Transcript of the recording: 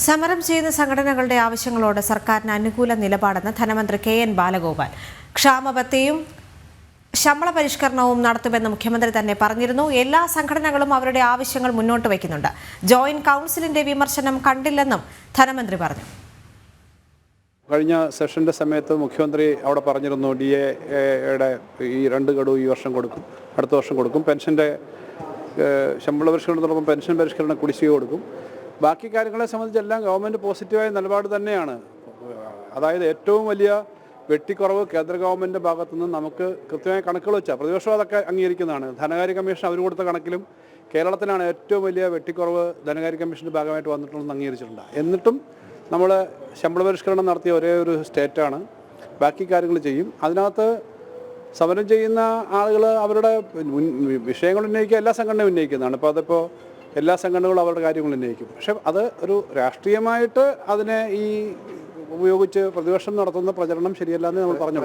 സമരം ചെയ്യുന്ന സംഘടനകളുടെ ആവശ്യങ്ങളോട് സർക്കാരിന് അനുകൂല നിലപാടെന്ന് ധനമന്ത്രി കെ.എൻ. ബാലഗോപാൽ. ക്ഷാമബത്തെയും ശമ്പള പരിഷ്കരണവും നടത്തുമെന്ന് മുഖ്യമന്ത്രി തന്നെ പറഞ്ഞിരുന്നു. എല്ലാ സംഘടനകളും അവരുടെ ആവശ്യങ്ങൾ മുന്നോട്ട് വയ്ക്കുന്നുണ്ട്. ജോയിന്റ് കൗൺസിലിന്റെ വിമർശനം കണ്ടില്ലെന്നും ധനമന്ത്രി പറഞ്ഞു. കഴിഞ്ഞ സെഷന്റെ സമയത്ത് മുഖ്യമന്ത്രി അവിടെ പറഞ്ഞിരുന്നു DA-യുടെ ഈ 2 ഗഡു ഈ വർഷം കൊടുക്കും, അടുത്ത വർഷം കൊടുക്കും. പെൻഷൻ്റെ ശമ്പള പരിഷ്കരണത്തോടൊപ്പം പെൻഷൻ പരിഷ്കരണ കുടിശ്ശിക കൊടുക്കും. ബാക്കി കാര്യങ്ങളെ സംബന്ധിച്ചെല്ലാം ഗവൺമെൻറ് പോസിറ്റീവായ നിലപാട് തന്നെയാണ്. അതായത് ഏറ്റവും വലിയ വെട്ടിക്കുറവ് കേന്ദ്ര ഗവൺമെൻറ് ഭാഗത്തു നിന്ന് നമുക്ക് കൃത്യമായ കണക്കുകൾ വെച്ചാൽ പ്രതിപക്ഷം അതൊക്കെ അംഗീകരിക്കുന്നതാണ്. ധനകാര്യ കമ്മീഷൻ അവർ കൊടുത്ത കണക്കിലും കേരളത്തിനാണ് ഏറ്റവും വലിയ വെട്ടിക്കുറവ് ധനകാര്യ കമ്മീഷൻ്റെ ഭാഗമായിട്ട് വന്നിട്ടുണ്ടെന്ന് അംഗീകരിച്ചിട്ടുണ്ട്. എന്നിട്ടും നമ്മൾ ശമ്പള പരിഷ്കരണം നടത്തിയ ഒരേ ഒരു സ്റ്റേറ്റാണ്. ബാക്കി കാര്യങ്ങൾ ചെയ്യും. അതിനകത്ത് സമരം ചെയ്യുന്ന ആളുകൾ അവരുടെ വിഷയങ്ങൾ ഉന്നയിക്കുക എല്ലാ സംഘടനയും ഉന്നയിക്കുന്നതാണ്. ഇപ്പോൾ അതിപ്പോൾ എല്ലാ സംഘടനകളും അവരുടെ കാര്യങ്ങൾ ഉന്നയിക്കും. പക്ഷെ അത് ഒരു രാഷ്ട്രീയമായിട്ട് അതിനെ ഉപയോഗിച്ച് പ്രതിപക്ഷം നടത്തുന്ന പ്രചരണം ശരിയല്ല എന്ന് നമ്മൾ പറഞ്ഞു.